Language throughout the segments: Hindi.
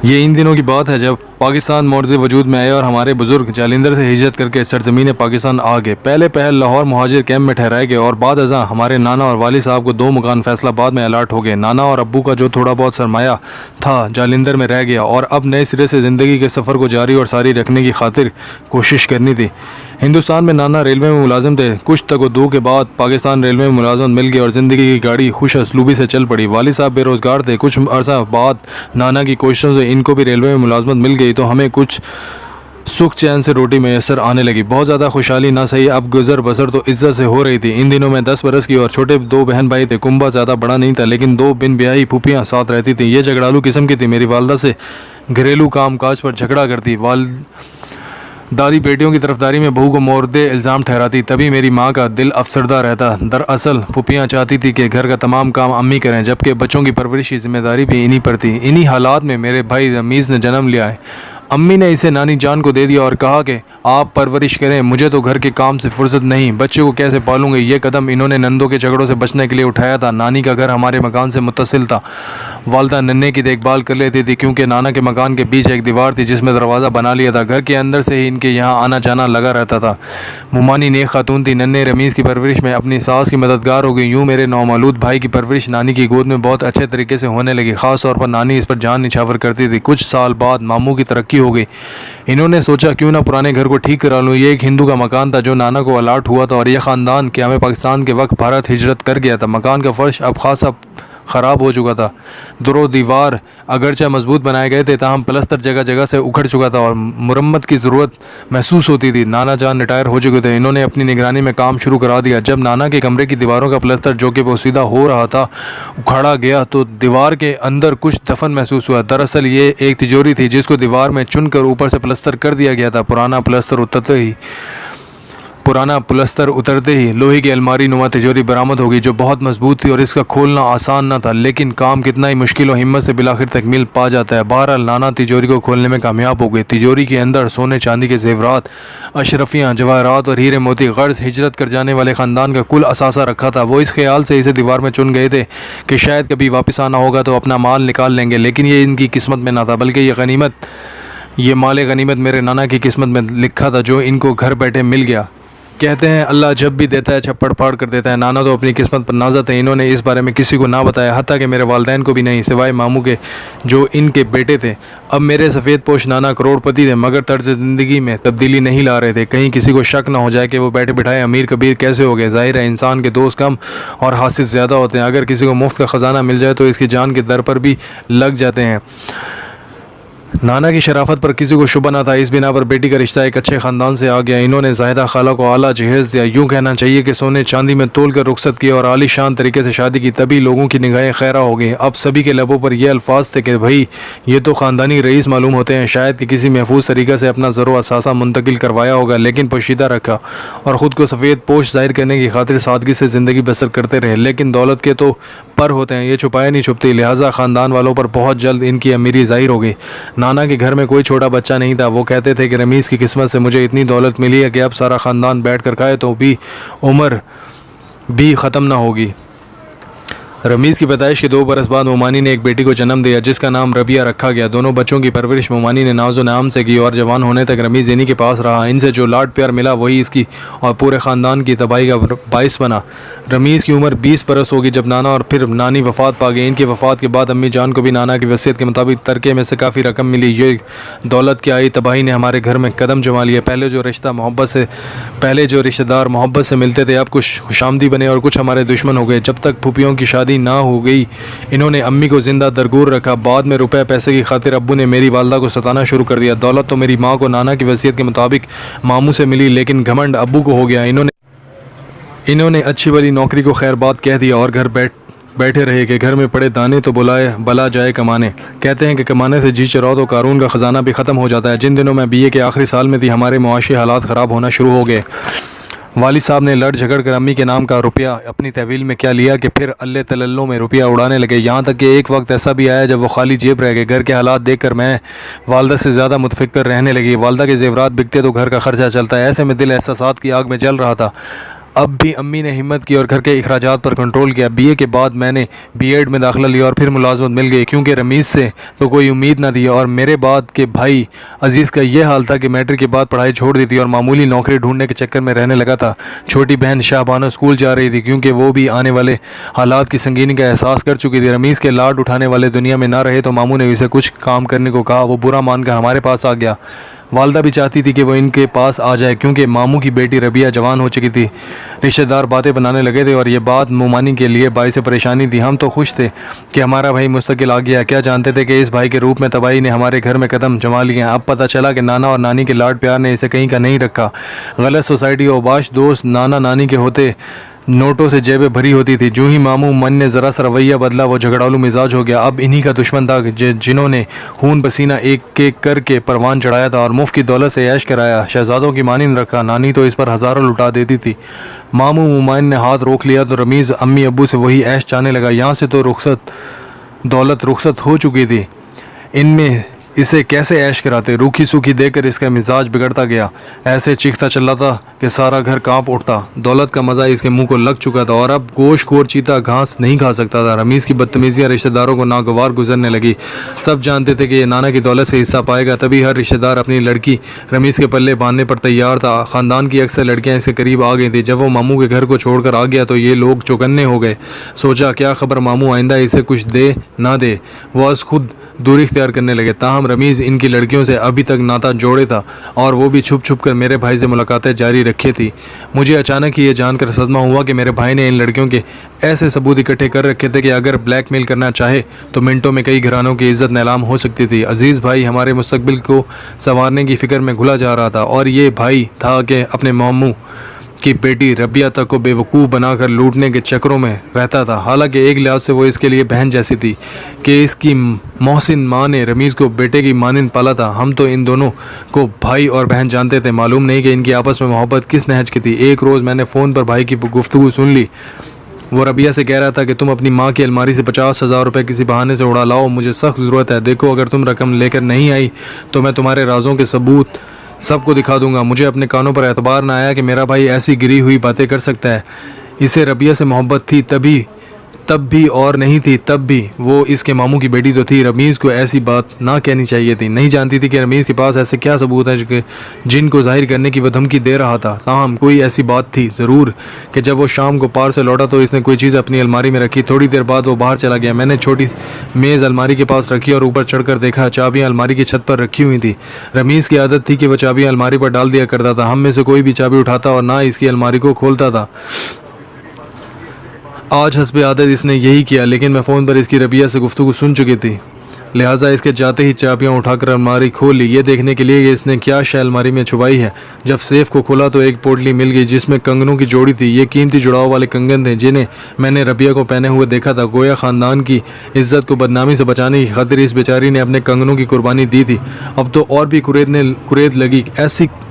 ये इन दिनों की बात है जब पाकिस्तान मौर्ज़ वजूद में आए और हमारे बुज़ुर्ग जालिंदर से हिजरत करके सरज़मीन पाकिस्तान आ गए। पहले पहल लाहौर मुहाजिर कैंप में ठहराए गए और बाद अज़ां हमारे नाना और वाली साहब को 2 मकान फैसलाबाद में अलाट हो गए। नाना और अब्बू का जो थोड़ा बहुत सरमाया था जालिंदर में रह गया और अब नए सिरे से ज़िंदगी के सफ़र को जारी और सारी रखने की खातिर कोशिश करनी थी। हिंदुस्तान में नाना रेलवे में मुलाजिम थे। कुछ तगदो के बाद पाकिस्तान रेलवे में मुलाजमत मिल गई और ज़िंदगी की गाड़ी खुश असलूबी से चल पड़ी। वाली साहब बेरोज़गार थे। कुछ अर्सा बाद नाना की कोशिशों से इनको भी रेलवे में मुलाजमत मिल गई तो हमें कुछ सुख चैन से रोटी मैसर आने लगी। बहुत ज़्यादा खुशहाली ना सही, अब गुजर बसर तो इज्जत से हो रही थी। इन दिनों में 10 बरस की और छोटे 2 बहन भाई थे। कुंबा ज़्यादा बड़ा नहीं था लेकिन 2 बिन ब्याही फूफियाँ साथ रहती थी। ये झगड़ालू किस्म की थी। मेरी वालदा से घरेलू काम काज पर झगड़ा करती। दादी बेटियों की तरफदारी में बहू को मोर्दे इल्ज़ाम ठहराती। तभी मेरी माँ का दिल अफसरदा रहता। दरअसल फूफियाँ चाहती थी कि घर का तमाम काम अम्मी करें जबकि बच्चों की परवरिश की जिम्मेदारी भी इन्हीं पर थी। इन्हीं हालात में मेरे भाई रमीज़ ने जन्म लिया है। अम्मी ने इसे नानी जान को दे दिया और कहा कि आप परवरिश करें, मुझे तो घर के काम से फुर्सत नहीं, बच्चे को कैसे पालूंगे। ये कदम इन्होंने नंदों के झगड़ों से बचने के लिए उठाया था। नानी का घर हमारे मकान से मुत्तसिल था। वालदा नन्हे की देखभाल कर लेती थी क्योंकि नाना के मकान के बीच एक दीवार थी जिसमें दरवाज़ा बना लिया था। घर के अंदर से ही इनके यहाँ आना जाना लगा रहता था। मुमानी नेक खातून थी। नन्हे रमीज़ की परवरिश में अपनी सास की मददगार हो गई। यूँ मेरे नौमौलूद भाई की परवरिश नानी की गोद में बहुत अच्छे तरीके से होने लगी। ख़ास तौर पर नानी इस पर जान निछावर करती थी। कुछ साल बाद मामू की तरक्की हो गई। इन्होंने सोचा क्यों ना पुराने घर को ठीक करा लूँ। ये एक हिंदू का मकान था जो नाना को अलाट हुआ था और यह ख़ानदान कि हमें पाकिस्तान के वक्त भारत हिजरत कर गया था। मकान का फर्श अब खासा ख़राब हो चुका था। दरो दीवार अगरचे मजबूत बनाए गए थे ताहम प्लस्तर जगह जगह से उखड़ चुका था और मुरम्मत की ज़रूरत महसूस होती थी। नाना जान रिटायर हो चुके थे। इन्होंने अपनी निगरानी में काम शुरू करा दिया। जब नाना के कमरे की दीवारों का प्लस्तर जो कि पोसीदा हो रहा था उखाड़ा गया तो दीवार के अंदर कुछ दफन महसूस हुआ। दरअसल ये एक तिजोरी थी जिसको दीवार में चुनकर ऊपर से प्लस्तर कर दिया गया था। पुराना प्लस्तर उतरते ही लोहे की अलमारी नुमा तिजोरी बरामद होगी जो बहुत मजबूत थी और इसका खोलना आसान न था। लेकिन काम कितना ही मुश्किल और हिम्मत से बिलाखिर तकमील पा जाता है। बहरहाल नाना तिजोरी को खोलने में कामयाब हो गए। तिजोरी के अंदर सोने चांदी के जेवरात, अशरफियाँ, जवाहरात और हीरे मोती गर्ज हिजरत कर जाने वाले ख़ानदान का कुल असासा रखा था। वो इस ख्याल से इसे दीवार में चुन गए थे कि शायद कभी वापस आना होगा तो अपना माल निकाल लेंगे। लेकिन ये इनकी किस्मत में ना था बल्कि ये माल गनीमत मेरे नाना की किस्मत में लिखा था जो इनको घर बैठे मिल गया। कहते हैं अल्लाह जब भी देता है छप्पड़ फाड़ कर देता है। नाना तो अपनी किस्मत पर नाज़ा थे। इन्होंने इस बारे में किसी को ना बताया, हत्ता कि मेरे वालिदैन को भी नहीं, सिवाय मामू के जो इनके बेटे थे। अब मेरे सफ़ेद पोश नाना करोड़पति थे मगर तर्ज ज़िंदगी में तब्दीली नहीं ला रहे थे। कहीं किसी को शक ना हो जाए कि वो बैठे बिठाए अमीर कबीर कैसे हो गए। ज़ाहिर है इंसान के दोस्त कम और हासिल ज़्यादा होते हैं। अगर किसी को मुफ्त का ख़जाना मिल जाए तो इसकी जान के दर पर भी लग जाते हैं। नाना की शराफत पर किसी को शुबा न था। इस बिना पर बेटी का रिश्ता एक अच्छे ख़ानदान से आ गया। इन्होंने जाहिदा खाला को आला जहेज़ दिया, यूँ कहना चाहिए कि सोने चांदी में तोल कर रुखसत किया और आली शान तरीके से शादी की। तभी लोगों की निगाहें खैरा हो गई। अब सभी के लबों पर यह अल्फाज थे कि भाई ये तो ख़ानदानी रईस मालूम होते हैं। शायद कि किसी महफूज तरीक़े से अपना ज़रो असासा मुंतकिल करवाया होगा लेकिन पोशीदा रखा और ख़ुद को सफ़ेद पोश ज़ाहिर करने की खातिर सादगी से ज़िंदगी बसर करते रहे। लेकिन दौलत के तो पर होते हैं, ये छुपाए नहीं छुपती। लिहाजा ख़ानदान वालों पर बहुत जल्द इनकी अमीरी ज़ाहिर हो गई। नाना के घर में कोई छोटा बच्चा नहीं था। वो कहते थे कि रमीज़ की किस्मत से मुझे इतनी दौलत मिली है कि अब सारा ख़ानदान बैठ कर खाए तो भी उम्र भी ख़त्म ना होगी। रमीज़ की पैदाइश के 2 बरस बाद मोमानी ने एक बेटी को जन्म दिया जिसका नाम रबिया रखा गया। दोनों बच्चों की परवरिश मोमानी ने नाजो नाम से की और जवान होने तक रमीज़ इन्हीं के पास रहा। इनसे जो लाड प्यार मिला वही इसकी और पूरे ख़ानदान की तबाही का बाइस बना। रमीज़ की उम्र 20 बरस होगी जब नाना और फिर नानी वफ़ात पा गई। इनकी वफ़ात के बाद अम्मी जान को भी नाना की वसीयत के मुताबिक तरके में से काफ़ी रकम मिली। ये दौलत की आई तबाही ने हमारे घर में कदम जमा लिया। पहले जो रिश्तेदार मोहब्बत से मिलते थे अब कुछ खुशामदी बने और कुछ हमारे दुश्मन हो गए। जब तक फूफियों की शादी ना हो गई इन्होंने अम्मी को जिंदा दरगूर रखा। बाद में रुपए पैसे की खातिर अब्बू ने मेरी वालदा को सताना शुरू कर दिया। दौलत तो मेरी माँ को नाना की वसीयत के मुताबिक मामू से मिली लेकिन घमंड अब्बू को हो गया। इन्होंने अच्छी वाली नौकरी को खैर बात कह दिया और घर बैठे रहे कि घर में पड़े दाने तो बला जाए कमाने। कहते हैं कि कमाने से जी चराओ तो कारून का ख़जाना भी ख़त्म हो जाता है। जिन दिनों में BA के आखिरी साल में थी हमारे मुआशी हालात ख़राब होना शुरू हो गए। वालिद साहब ने लड़ झगड़ कर अम्मी के नाम का रुपया अपनी तहवील में क्या लिया कि फिर अल्ले तलल्लों में रुपया उड़ाने लगे। यहाँ तक कि एक वक्त ऐसा भी आया जब वो खाली जेब रह गए। घर के हालात देखकर मैं वालदा से ज़्यादा मुतफिक्र रहने लगी। वालदा के जेवरात बिकते तो घर का खर्चा चलता है। ऐसे में दिल एहसासात की आग में जल रहा था। अब भी अम्मी ने हिम्मत की और घर के अखराजात पर कंट्रोल किया। बीए के बाद मैंने बीएड में दाखिला लिया और फिर मुलाजमत मिल गई, क्योंकि रमीज़ से तो कोई उम्मीद ना थी। और मेरे बाद के भाई अजीज़ का ये हाल था कि मैट्रिक के बाद पढ़ाई छोड़ दी थी और मामूली नौकरी ढूंढने के चक्कर में रहने लगा था। छोटी बहन शाहबानो स्कूल जा रही थी, क्योंकि वो भी आने वाले हालात की संगीनी का एहसास कर चुकी थी। रमीज़ के लाड उठाने वाले दुनिया में ना रहे तो मामू ने उसे कुछ काम करने को कहा। वो बुरा मानकर हमारे पास आ गया। वालदा भी चाहती थी कि वो इनके पास आ जाए, क्योंकि मामू की बेटी रबिया जवान हो चुकी थी। रिश्तेदार बातें बनाने लगे थे और ये बात मुमानी के लिए बाइस परेशानी थी। हम तो खुश थे कि हमारा भाई मुस्तकिल आ गया, क्या जानते थे कि इस भाई के रूप में तबाही ने हमारे घर में कदम जमा लिया। अब पता चला कि नाना और नानी के लाड प्यार ने इसे कहीं का नहीं रखा। गलत सोसाइटी और बाश दोस्त नाना नानी के होते नोटों से जेबें भरी होती थी। जो ही मामू मन ने ज़रा सा रवैया बदला, वो झगड़ालू मिजाज हो गया। अब इन्हीं का दुश्मन था जिन्होंने खून पसीना एक एक करके परवान चढ़ाया था और मुफ्त की दौलत से ऐश कराया। शहजादों की मानिंद रखा। नानी तो इस पर हज़ारों लुटा देती थी। मामू मुमाइन ने हाथ रोक लिया तो रमीज़ अम्मी अब्बू से वही ऐश चाहने लगा। यहाँ से तो दौलत रुखसत हो चुकी थी, इनमें इसे कैसे ऐश कराते। रूखी सूखी देकर इसका मिजाज बिगड़ता गया। ऐसे चीखता चला था कि सारा घर कांप उठता। दौलत का मज़ा इसके मुंह को लग चुका था और अब गोश्तखोर चीता घास नहीं खा सकता था। रमीज़ की बदतमीजियाँ रिश्तेदारों को नागवार गुजरने लगी। सब जानते थे कि ये नाना की दौलत से हिस्सा पाएगा, तभी हर रिश्तेदार अपनी लड़की रमीज़ के पल्ले बांधने पर तैयार था। ख़ानदान की अक्सर लड़कियाँ इसके करीब आ गई थी। जब वो मामू के घर को छोड़कर आ गया तो ये लोग चौकन्ने हो गए। सोचा क्या खबर मामू आइंदा इसे कुछ दे ना दे। वो आज खुद दूरी इख्तियार करने लगे। ताहम रमीज़ इनकी लड़कियों से अभी तक नाता जोड़े था और वो भी छुप छुप कर मेरे भाई से मुलाकातें जारी रखे थी। मुझे अचानक ही ये जानकर सदमा हुआ कि मेरे भाई ने इन लड़कियों के ऐसे सबूत इकट्ठे कर रखे थे कि अगर ब्लैकमेल करना चाहे तो मिनटों में कई घरानों की इज्जत नीलाम हो सकती थी। अजीज़ भाई हमारे मुस्तकबिल को संवारने की फ़िक्र में घुला जा रहा था और ये भाई था कि अपने मामू की बेटी रबिया तक को बेवकूफ़ बनाकर लूटने के चक्करों में रहता था। हालांकि एक लिहाज से वो इसके लिए बहन जैसी थी कि इसकी मोहसिन माँ ने रमीज़ को बेटे की मानिंद पाला था। हम तो इन दोनों को भाई और बहन जानते थे, मालूम नहीं कि इनकी आपस में मोहब्बत किस नहज की थी। एक रोज़ मैंने फ़ोन पर भाई की गुफ्तगू सुन ली। वो रबिया से कह रहा था कि तुम अपनी माँ की अलमारी से 50,000 रुपये किसी बहाने से उड़ा लाओ, मुझे सख्त ज़रूरत है। देखो अगर तुम रकम लेकर नहीं आई तो मैं तुम्हारे राजों के सबूत सबको दिखा दूंगा। मुझे अपने कानों पर एतबार ना आया कि मेरा भाई ऐसी गिरी हुई बातें कर सकता है। इसे रबिया से मोहब्बत थी तब भी और नहीं थी तब भी वो इसके मामू की बेटी तो थी। रमीज़ को ऐसी बात ना कहनी चाहिए थी। नहीं जानती थी कि रमीज़ के पास ऐसे क्या सबूत है जिनको जाहिर करने की वह धमकी दे रहा था। ताहम कोई ऐसी बात थी ज़रूर कि जब वो शाम को पार से लौटा तो इसने कोई चीज़ अपनी अलमारी में रखी। थोड़ी देर बाद वो बाहर चला गया। मैंने छोटी मेज़ अलमारी के पास रखी और ऊपर चढ़कर देखा चाबियाँ अलमारी की छत पर रखी हुई थी। रमीज़ की आदत थी कि वह चाबियाँ अलमारी पर डाल दिया करता था। हम में से कोई भी चाबी उठाता और ना इसकी अलमारी को खोलता था। आज हस्बे आदत इसने यही किया, लेकिन मैं फ़ोन पर इसकी रबिया से गुफ्तगू सुन चुकी थी, लिहाजा इसके जाते ही चाबियां उठाकर अलमारी खोल ली, ये देखने के लिए कि इसने क्या शय अलमारी में छुपाई है। जब सेफ को खोला तो एक पोटली मिल गई जिसमें कंगनों की जोड़ी थी। ये कीमती जुड़ाव वाले कंगन थे जिन्हें मैंने रबिया को पहने हुए देखा था। गोया ख़ानदान की इज्जत को बदनामी से बचाने की खातिर इस बेचारी ने अपने कंगनों की कुर्बानी दी थी। अब तो और भी कुरेद लगी।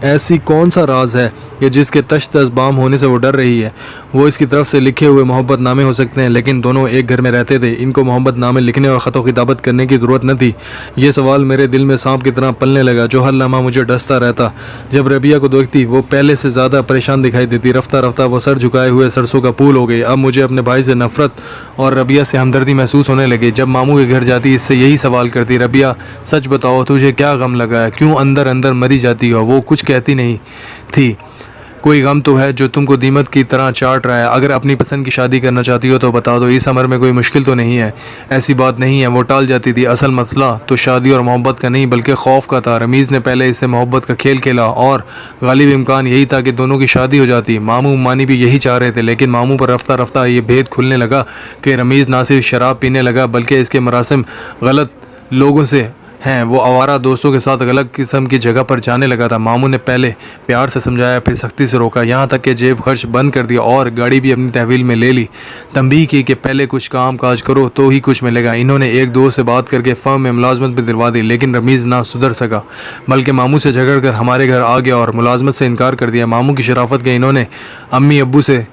ऐसी कौन सा राज है कि जिसके तश्त अज़बाम होने से वो डर रही है। वो इसकी तरफ से लिखे हुए मोहब्बत नामे हो सकते हैं, लेकिन दोनों एक घर में रहते थे। इनको मोहब्बत नामे लिखने और ख़तों खिताबत करने की ज़रूरत न थी। ये सवाल मेरे दिल में सांप की तरह पलने लगा जो हर लम्हा मुझे डसता रहता। जब रबिया को देखती वो पहले से ज़्यादा परेशान दिखाई देती। रफ्ता रफ्ता वो सर झुकाए हुए सरसों का फूल हो गई। अब मुझे अपने भाई से नफरत और रबिया से हमदर्दी महसूस होने लगी। जब मामू के घर जाती इससे यही सवाल करती, रबिया सच बताओ तुझे क्या गम लगा है, क्यों अंदर अंदर मरी जाती हो। वो कुछ कहती नहीं थी। कोई गम तो है जो तुमको दीमक की तरह चाट रहा है। अगर अपनी पसंद की शादी करना चाहती हो तो बता दो, इस उम्र में कोई मुश्किल तो नहीं है। ऐसी बात नहीं है, वो टाल जाती थी। असल मसला तो शादी और मोहब्बत का नहीं बल्कि खौफ का था। रमीज़ ने पहले इससे मोहब्बत का खेल खेला और गालिब इम्कान यही था कि दोनों की शादी हो जाती। मामू मानी भी यही चाह रहे थे, लेकिन मामू पर रफ्ता रफ्ता ये भेद खुलने लगा कि रमीज़ ना सिर्फ शराब पीने लगा बल्कि इसके मरासिम गलत लोगों से हैं। वो आवारा दोस्तों के साथ गलत किस्म की जगह पर जाने लगा था। मामू ने पहले प्यार से समझाया, फिर सख्ती से रोका, यहाँ तक कि जेब खर्च बंद कर दिया और गाड़ी भी अपनी तहवील में ले ली। तंबीह की कि पहले कुछ काम काज करो तो ही कुछ मिलेगा। इन्होंने एक दोस्त से बात करके फर्म में मुलाजमत भी दिलवा दी, लेकिन रमीज़ ना सुधर सका बल्कि मामू से झगड़ कर हमारे घर आ गया और मुलाजमत से इनकार कर दिया। मामू की शराफत के इन्होंने अम्मी अब्बू से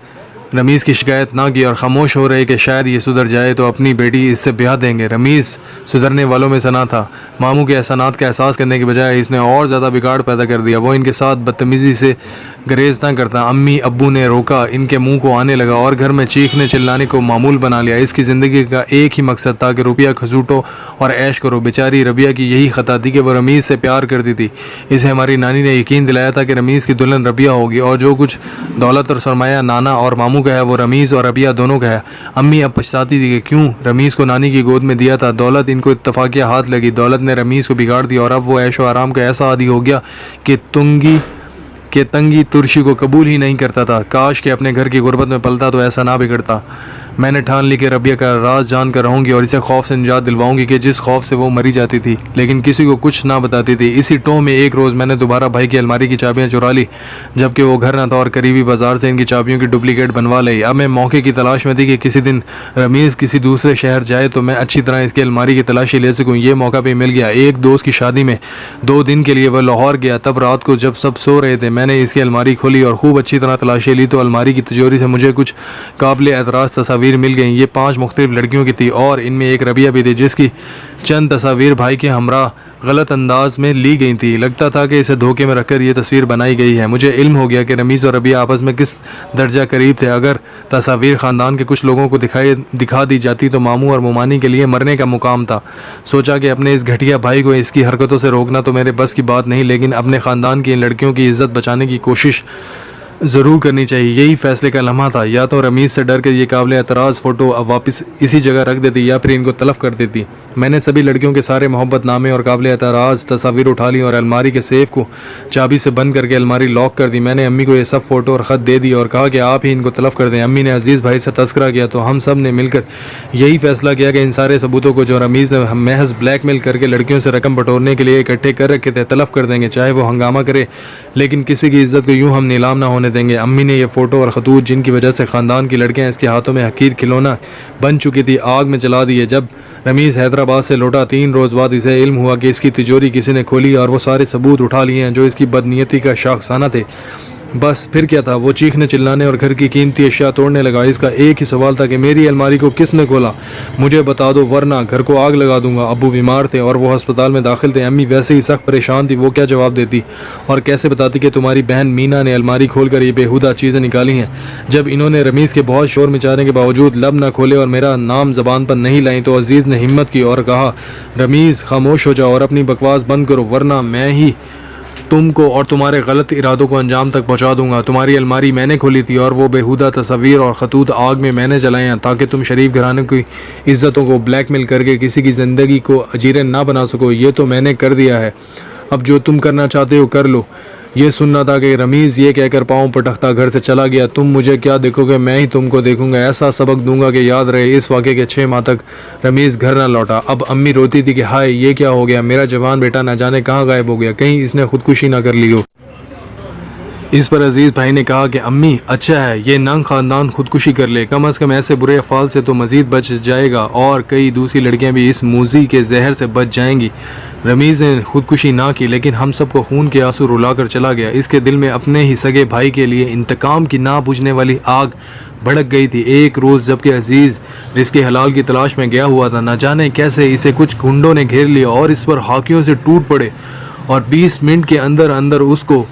रमीज़ की शिकायत ना की और ख़ामोश हो रहे कि शायद ये सुधर जाए तो अपनी बेटी इससे ब्याह देंगे। रमीज़ सुधरने वालों में से ना था। मामू के एहसानात का एहसास करने के बजाय इसने और ज़्यादा बिगाड़ पैदा कर दिया। वो इनके साथ बदतमीज़ी से गरेज ना करता। अम्मी अब्बू ने रोका, इनके मुंह को आने लगा और घर में चीखने चिल्लाने को मामूल बना लिया। इसकी ज़िंदगी का एक ही मकसद था कि रुपया खसूटो और ऐश करो। बेचारी रबिया की यही ख़ता थी कि वो रमीज़ से प्यार करती थी। इसे हमारी नानी ने यकीन दिलाया था कि रमीज़ की दुल्हन रबिया होगी और जो कुछ दौलत और सरमाया नाना और मामू का है वो रमीज़ और रबिया दोनों का है। अम्मी अब पछताती थी कि क्यों रमीज़ को नानी की गोद में दिया था। दौलत इनको इत्तफाकिया हाथ लगी। दौलत ने रमीज़ को बिगाड़ दिया और अब वो ऐशो आराम का ऐसा आदी हो गया कि तंगी तुर्शी को कबूल ही नहीं करता था। काश के अपने घर की गुर्बत में पलता तो ऐसा ना बिगड़ता। मैंने ठान ली कि रबिया का राज जान कर रहूँगी और इसे खौफ से निजात दिलवाऊंगी कि जिस खौफ से वो मरी जाती थी लेकिन किसी को कुछ ना बताती थी। इसी टोह में एक रोज़ मैंने दोबारा भाई की अलमारी की चाबियाँ चुरा ली जबकि वो घर न था और करीबी बाजार से इनकी चाबियों की डुप्लीकेट बनवा ली। अब मैं मौके की तलाश में थी कि किसी दिन रमीज़ किसी दूसरे शहर जाए तो मैं अच्छी तरह इसकी अलमारी की तलाशी ले सकूँ। ये मौका भी मिल गया। एक दोस्त की शादी में 2 दिन के लिए वह लाहौर गया। तब रात को जब सब सो रहे थे मैंने इसकी अलमारी खोली और खूब अच्छी तरह तलाशी ली तो अलमारी की तिजोरी से मुझे कुछ काबिल एतराज़ तस्वीर मिल गई। ये 5 मुख्तलिफ लड़कियों की थी और इनमें एक रबिया भी थी जिसकी चंद तस्वीर भाई के हमरा गलत अंदाज में ली गई थी। लगता था कि इसे धोखे में रखकर ये तस्वीर बनाई गई है। मुझे इल्म हो गया कि रमीज़ और रबिया आपस में किस दर्जा करीब थे। अगर तस्वीर ख़ानदान के कुछ लोगों को दिखा दी जाती तो मामू और मुमानी के लिए मरने का मुकाम था। सोचा कि अपने इस घटिया भाई को इसकी हरकतों से रोकना तो मेरे बस की बात नहीं लेकिन अपने ख़ानदान की इन लड़कियों की इज़्ज़त बचाने की कोशिश ज़रूर करनी चाहिए। यही फैसले का लम्हा था। या तो रमीज़ से डर कर ये काबिल एतराज़ फ़ोटो अब वापस इसी जगह रख देती या फिर इनको तलफ़ कर देती। मैंने सभी लड़कियों के सारे मोहब्बतनामे और काबिल एतराज़ तस्वीर उठा ली और अलमारी के सेफ़ को चाबी से बंद करके अलमारी लॉक कर दी। मैंने अम्मी को ये सब फ़ोटो और ख़त दे दी और कहा कि आप ही इनको तलफ़ कर दें। अम्मी ने अजीज़ भाई से तस्करा किया तो हम सब ने मिलकर यही फ़ैसला किया कि इन सारे सबूतों को जो रमीज़ ने महज ब्लैकमेल करके लड़कियों से रकम बटोरने के लिए इकट्ठे कर रखे थे तलफ़ कर देंगे, चाहे वो हंगामा करे लेकिन किसी की इज़्ज़त को यूँ हम नीलाम ना होने देंगे। अम्मी ने यह फ़ोटो और ख़तूत जिनकी वजह से ख़ानदान की लड़कियां इसके हाथों में हकीर खिलौना बन चुकी थी आग में जला दिए। जब रमीज़ हैदराबाद से लौटा 3 रोज़ बाद इसे इल्म हुआ कि इसकी तिजोरी किसी ने खोली और वो सारे सबूत उठा लिए हैं जो इसकी बदनीयती का शाखसाना थे। बस फिर क्या था, वो चीखने चिल्लाने और घर की कीमती अशिया तोड़ने लगा। इसका एक ही सवाल था कि मेरी अलमारी को किसने खोला, मुझे बता दो वरना घर को आग लगा दूंगा। अब्बू बीमार थे और वो अस्पताल में दाखिल थे। अम्मी वैसे ही सख्त परेशान थी। वो क्या जवाब देती और कैसे बताती कि तुम्हारी बहन मीना ने अलमारी खोलकर ये बेहुदा चीज़ें निकाली हैं। जब इन्होंने रमीज़ के बहुत शोर मचाने के बावजूद लब न खोले और मेरा नाम ज़बान पर नहीं लाई तो अजीज़ ने हिम्मत की और कहा, रमीज़ खामोश हो जाओ और अपनी बकवास बंद करो वरना मैं ही तुमको और तुम्हारे गलत इरादों को अंजाम तक पहुंचा दूंगा। तुम्हारी अलमारी मैंने खोली थी और वो बेहुदा तस्वीर और ख़तूत आग में मैंने जलाए हैं ताकि तुम शरीफ घराने की इज़्ज़तों को ब्लैकमेल करके किसी की ज़िंदगी को अजीरन ना बना सको। ये तो मैंने कर दिया है, अब जो तुम करना चाहते हो कर लो। ये सुनना था कि रमीज़ ये कहकर पाँव पटकता घर से चला गया। तुम मुझे क्या देखोगे, मैं ही तुमको देखूंगा। ऐसा सबक दूंगा कि याद रहे। इस वाक़े के 6 माह तक रमीज़ घर ना लौटा। अब अम्मी रोती थी कि हाय ये क्या हो गया, मेरा जवान बेटा ना जाने कहाँ गायब हो गया, कहीं इसने खुदकुशी ना कर ली हो। इस पर अजीज़ भाई ने कहा कि अम्मी अच्छा है ये नंग ख़ानदान खुदकुशी कर ले, कम अज़ कम ऐसे बुरे अफ़ाल से तो मज़ीद बच जाएगा और कई दूसरी लड़कियां भी इस मूजी के जहर से बच जाएंगी। रमीज़ ने खुदकुशी ना की लेकिन हम सबको खून के आंसू रुला कर चला गया। इसके दिल में अपने ही सगे भाई के लिए इंतकाम की ना बुझने वाली आग भड़क गई थी। एक रोज़ जबकि अजीज़ रिज़्क़े हलाल की तलाश में गया हुआ था, न जाने कैसे इसे कुछ गुंडों ने घेर लिया और इस पर हाकियों से टूट पड़े और 20 मिनट के अंदर अंदर उसको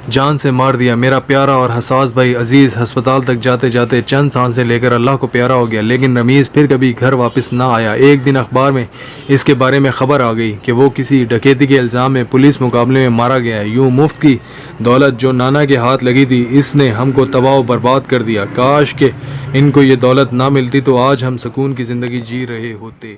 जान से मार दिया। मेरा प्यारा और हसास भाई अजीज़ अस्पताल तक जाते जाते चंद सांसें लेकर अल्लाह को प्यारा हो गया। लेकिन रमीज़ फिर कभी घर वापस ना आया। एक दिन अखबार में इसके बारे में ख़बर आ गई कि वो किसी डकैती के इल्ज़ाम में पुलिस मुकाबले में मारा गया है। यूँ मुफ्त की दौलत जो नाना के हाथ लगी थी इसने हमको तबाह बर्बाद कर दिया। काश के इनको ये दौलत ना मिलती तो आज हम सुकून की ज़िंदगी जी रहे होते।